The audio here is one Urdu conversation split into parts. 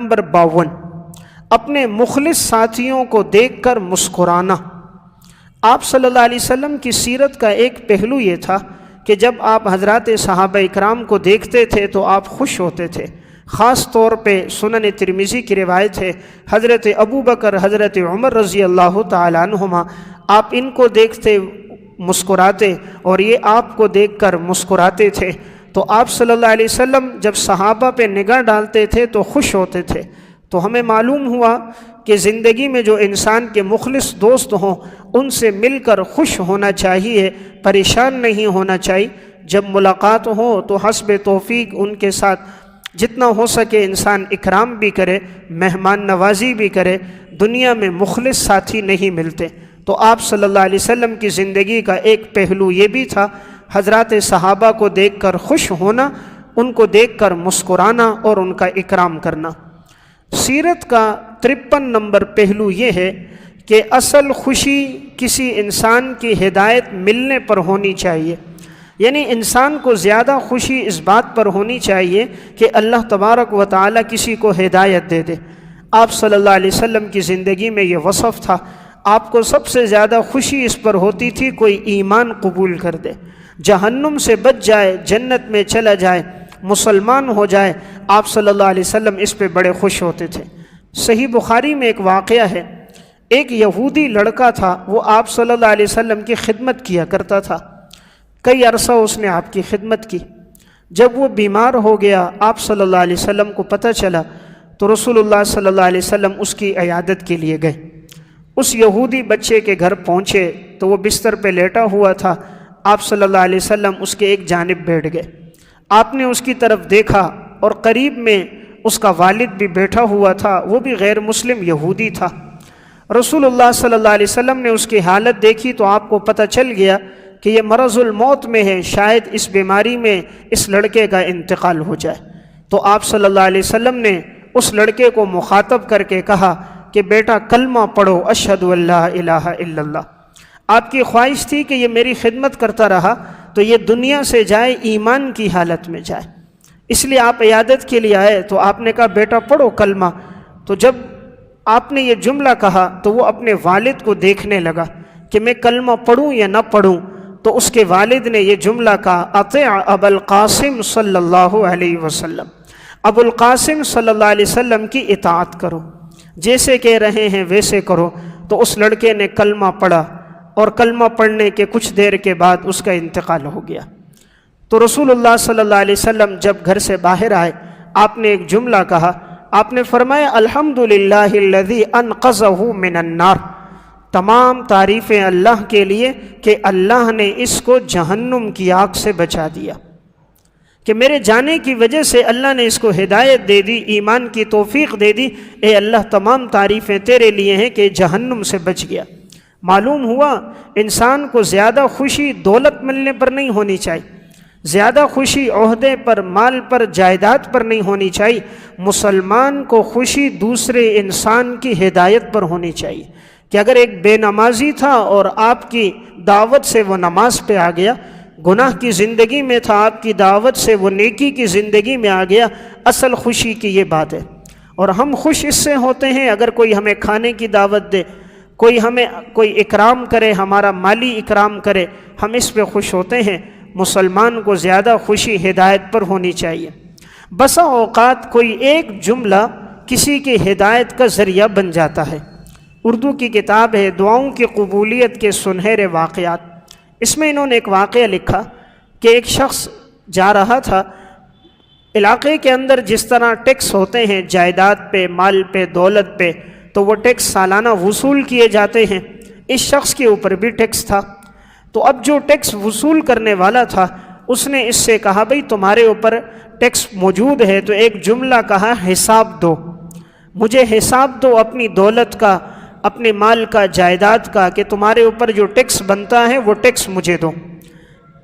نمبر 52، اپنے مخلص ساتھیوں کو دیکھ کر مسکرانا۔ آپ صلی اللہ علیہ وسلم کی سیرت کا ایک پہلو یہ تھا کہ جب آپ حضرات صحابہ اکرام کو دیکھتے تھے تو آپ خوش ہوتے تھے۔ خاص طور پہ سنن ترمذی کی روایت ہے، حضرت ابو بکر، حضرت عمر رضی اللہ تعالیٰ عنہما، آپ ان کو دیکھتے مسکراتے اور یہ آپ کو دیکھ کر مسکراتے تھے۔ تو آپ صلی اللہ علیہ وسلم جب صحابہ پہ نگاہ ڈالتے تھے تو خوش ہوتے تھے۔ تو ہمیں معلوم ہوا کہ زندگی میں جو انسان کے مخلص دوست ہوں ان سے مل کر خوش ہونا چاہیے، پریشان نہیں ہونا چاہیے۔ جب ملاقات ہو تو حسب توفیق ان کے ساتھ جتنا ہو سکے انسان اکرام بھی کرے، مہمان نوازی بھی کرے۔ دنیا میں مخلص ساتھی نہیں ملتے۔ تو آپ صلی اللہ علیہ وسلم کی زندگی کا ایک پہلو یہ بھی تھا، حضرات صحابہ کو دیکھ کر خوش ہونا، ان کو دیکھ کر مسکرانا اور ان کا اکرام کرنا۔ سیرت کا 53 نمبر پہلو یہ ہے کہ اصل خوشی کسی انسان کی ہدایت ملنے پر ہونی چاہیے، یعنی انسان کو زیادہ خوشی اس بات پر ہونی چاہیے کہ اللہ تبارک و تعالیٰ کسی کو ہدایت دے دے۔ آپ صلی اللہ علیہ وسلم کی زندگی میں یہ وصف تھا، آپ کو سب سے زیادہ خوشی اس پر ہوتی تھی کوئی ایمان قبول کر دے، جہنم سے بچ جائے، جنت میں چلا جائے، مسلمان ہو جائے۔ آپ صلی اللہ علیہ وسلم اس پہ بڑے خوش ہوتے تھے۔ صحیح بخاری میں ایک واقعہ ہے، ایک یہودی لڑکا تھا، وہ آپ صلی اللہ علیہ وسلم کی خدمت کیا کرتا تھا۔ کئی عرصہ اس نے آپ کی خدمت کی۔ جب وہ بیمار ہو گیا، آپ صلی اللہ علیہ وسلم کو پتہ چلا تو رسول اللہ صلی اللہ علیہ وسلم اس کی عیادت کے لیے گئے۔ اس یہودی بچے کے گھر پہنچے تو وہ بستر پہ لیٹا ہوا تھا۔ آپ صلی اللہ علیہ وسلم اس کے ایک جانب بیٹھ گئے۔ آپ نے اس کی طرف دیکھا اور قریب میں اس کا والد بھی بیٹھا ہوا تھا، وہ بھی غیر مسلم یہودی تھا۔ رسول اللہ صلی اللہ علیہ وسلم نے اس کی حالت دیکھی تو آپ کو پتہ چل گیا کہ یہ مرض الموت میں ہے، شاید اس بیماری میں اس لڑکے کا انتقال ہو جائے۔ تو آپ صلی اللہ علیہ وسلم نے اس لڑکے کو مخاطب کر کے کہا کہ بیٹا کلمہ پڑھو، اشہد ان لا الہ الا اللہ۔ آپ کی خواہش تھی کہ یہ میری خدمت کرتا رہا تو یہ دنیا سے جائے، ایمان کی حالت میں جائے، اس لیے آپ عیادت کے لیے آئے۔ تو آپ نے کہا بیٹا پڑھو کلمہ۔ تو جب آپ نے یہ جملہ کہا تو وہ اپنے والد کو دیکھنے لگا کہ میں کلمہ پڑھوں یا نہ پڑھوں۔ تو اس کے والد نے یہ جملہ کہا، اطیع ابا القاسم صلی اللہ علیہ وسلم، ابو القاسم صلی اللہ علیہ وسلم کی اطاعت کرو، جیسے کہہ رہے ہیں ویسے کرو۔ تو اس لڑکے نے کلمہ پڑھا اور کلمہ پڑھنے کے کچھ دیر کے بعد اس کا انتقال ہو گیا۔ تو رسول اللہ صلی اللہ علیہ وسلم جب گھر سے باہر آئے، آپ نے ایک جملہ کہا، آپ نے فرمایا الحمدللہ الذی انقذہ من النار، تمام تعریفیں اللہ کے لیے کہ اللہ نے اس کو جہنم کی آگ سے بچا دیا، کہ میرے جانے کی وجہ سے اللہ نے اس کو ہدایت دے دی، ایمان کی توفیق دے دی۔ اے اللہ تمام تعریفیں تیرے لیے ہیں کہ جہنم سے بچ گیا۔ معلوم ہوا انسان کو زیادہ خوشی دولت ملنے پر نہیں ہونی چاہیے، زیادہ خوشی عہدے پر، مال پر، جائیداد پر نہیں ہونی چاہیے۔ مسلمان کو خوشی دوسرے انسان کی ہدایت پر ہونی چاہیے، کہ اگر ایک بے نمازی تھا اور آپ کی دعوت سے وہ نماز پہ آ گیا، گناہ کی زندگی میں تھا، آپ کی دعوت سے وہ نیکی کی زندگی میں آ گیا، اصل خوشی کی یہ بات ہے۔ اور ہم خوش اس سے ہوتے ہیں اگر کوئی ہمیں کھانے کی دعوت دے، کوئی اکرام کرے، ہمارا مالی اکرام کرے، ہم اس پہ خوش ہوتے ہیں۔ مسلمان کو زیادہ خوشی ہدایت پر ہونی چاہیے۔ بسا اوقات کوئی ایک جملہ کسی کی ہدایت کا ذریعہ بن جاتا ہے۔ اردو کی کتاب ہے دعاؤں کی قبولیت کے سنہرے واقعات، اس میں انہوں نے ایک واقعہ لکھا کہ ایک شخص جا رہا تھا علاقے کے اندر، جس طرح ٹیکس ہوتے ہیں جائیداد پہ، مال پہ، دولت پہ، تو وہ ٹیکس سالانہ وصول کیے جاتے ہیں۔ اس شخص کے اوپر بھی ٹیکس تھا۔ تو اب جو ٹیکس وصول کرنے والا تھا اس نے اس سے کہا بھئی تمہارے اوپر ٹیکس موجود ہے، تو ایک جملہ کہا حساب دو، مجھے حساب دو اپنی دولت کا، اپنے مال کا، جائیداد کا، کہ تمہارے اوپر جو ٹیکس بنتا ہے وہ ٹیکس مجھے دو۔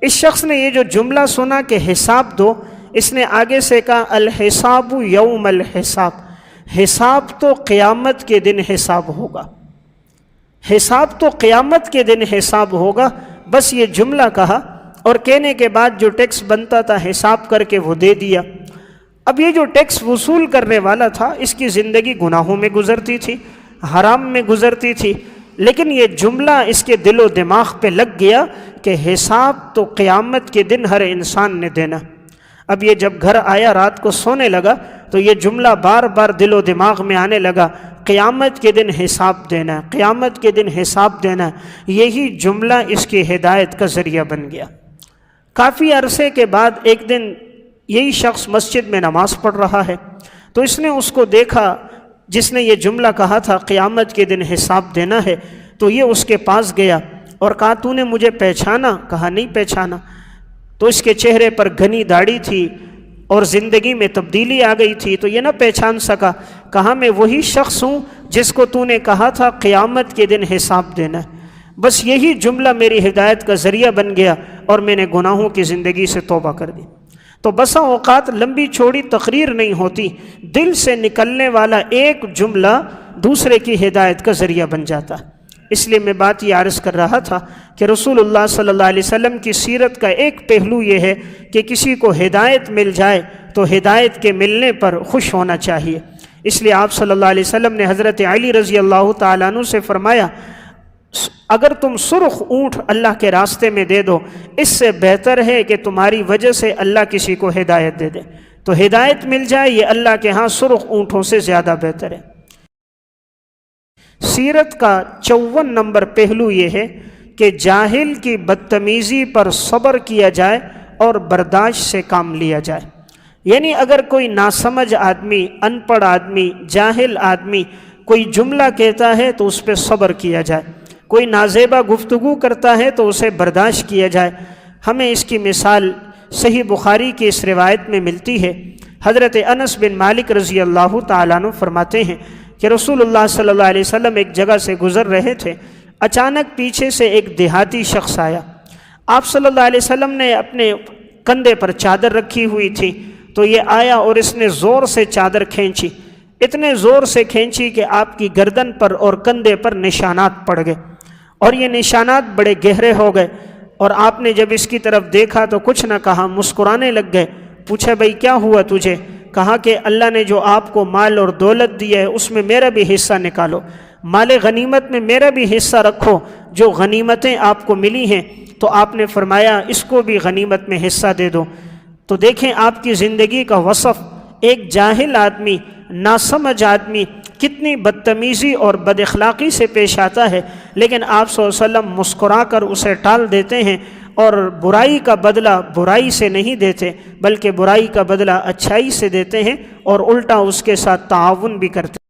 اس شخص نے یہ جو جملہ سنا کہ حساب دو، اس نے آگے سے کہا الحساب یوم الحساب، حساب تو قیامت کے دن حساب ہوگا، حساب تو قیامت کے دن حساب ہوگا۔ بس یہ جملہ کہا اور کہنے کے بعد جو ٹیکس بنتا تھا حساب کر کے وہ دے دیا۔ اب یہ جو ٹیکس وصول کرنے والا تھا اس کی زندگی گناہوں میں گزرتی تھی، حرام میں گزرتی تھی، لیکن یہ جملہ اس کے دل و دماغ پہ لگ گیا کہ حساب تو قیامت کے دن ہر انسان نے دینا۔ اب یہ جب گھر آیا رات کو سونے لگا تو یہ جملہ بار بار دل و دماغ میں آنے لگا، قیامت کے دن حساب دینا ہے، قیامت کے دن حساب دینا ہے۔ یہی جملہ اس کی ہدایت کا ذریعہ بن گیا۔ کافی عرصے کے بعد ایک دن یہی شخص مسجد میں نماز پڑھ رہا ہے، تو اس نے اس کو دیکھا جس نے یہ جملہ کہا تھا قیامت کے دن حساب دینا ہے، تو یہ اس کے پاس گیا اور کہا تو نے مجھے پہچانا؟ کہا نہیں پہچانا۔ تو اس کے چہرے پر گھنی داڑھی تھی اور زندگی میں تبدیلی آ گئی تھی، تو یہ نہ پہچان سکا۔ کہا میں وہی شخص ہوں جس کو تو نے کہا تھا قیامت کے دن حساب دینا ہے۔ بس یہی جملہ میری ہدایت کا ذریعہ بن گیا اور میں نے گناہوں کی زندگی سے توبہ کر دی۔ تو بسا اوقات لمبی چوڑی تقریر نہیں ہوتی، دل سے نکلنے والا ایک جملہ دوسرے کی ہدایت کا ذریعہ بن جاتا ہے۔ اس لیے میں بات یہ عرض کر رہا تھا کہ رسول اللہ صلی اللہ علیہ وسلم کی سیرت کا ایک پہلو یہ ہے کہ کسی کو ہدایت مل جائے تو ہدایت کے ملنے پر خوش ہونا چاہیے۔ اس لیے آپ صلی اللہ علیہ وسلم نے حضرت علی رضی اللہ تعالیٰ عنہ سے فرمایا اگر تم سرخ اونٹ اللہ کے راستے میں دے دو، اس سے بہتر ہے کہ تمہاری وجہ سے اللہ کسی کو ہدایت دے دے۔ تو ہدایت مل جائے یہ اللہ کے ہاں سرخ اونٹوں سے زیادہ بہتر ہے۔ سیرت کا 54 نمبر پہلو یہ ہے کہ جاہل کی بدتمیزی پر صبر کیا جائے اور برداشت سے کام لیا جائے۔ یعنی اگر کوئی ناسمجھ آدمی، ان پڑھ آدمی، جاہل آدمی کوئی جملہ کہتا ہے تو اس پہ صبر کیا جائے، کوئی نازیبہ گفتگو کرتا ہے تو اسے برداشت کیا جائے۔ ہمیں اس کی مثال صحیح بخاری کی اس روایت میں ملتی ہے۔ حضرت انس بن مالک رضی اللہ تعالیٰ عنہ فرماتے ہیں کہ رسول اللہ صلی اللہ علیہ وسلم ایک جگہ سے گزر رہے تھے، اچانک پیچھے سے ایک دیہاتی شخص آیا۔ آپ صلی اللہ علیہ وسلم نے اپنے کندھے پر چادر رکھی ہوئی تھی، تو یہ آیا اور اس نے زور سے چادر کھینچی، اتنے زور سے کھینچی کہ آپ کی گردن پر اور کندھے پر نشانات پڑ گئے، اور یہ نشانات بڑے گہرے ہو گئے۔ اور آپ نے جب اس کی طرف دیکھا تو کچھ نہ کہا، مسکرانے لگ گئے۔ پوچھا بھائی کیا ہوا تجھے؟ کہا کہ اللہ نے جو آپ کو مال اور دولت دی ہے اس میں میرا بھی حصہ نکالو، مال غنیمت میں میرا بھی حصہ رکھو، جو غنیمتیں آپ کو ملی ہیں۔ تو آپ نے فرمایا اس کو بھی غنیمت میں حصہ دے دو۔ تو دیکھیں آپ کی زندگی کا وصف، ایک جاہل آدمی، ناسمجھ آدمی کتنی بدتمیزی اور بد اخلاقی سے پیش آتا ہے، لیکن آپ صلی اللہ علیہ وسلم مسکرا کر اسے ٹال دیتے ہیں، اور برائی کا بدلہ برائی سے نہیں دیتے بلکہ برائی کا بدلہ اچھائی سے دیتے ہیں، اور الٹا اس کے ساتھ تعاون بھی کرتے ہیں۔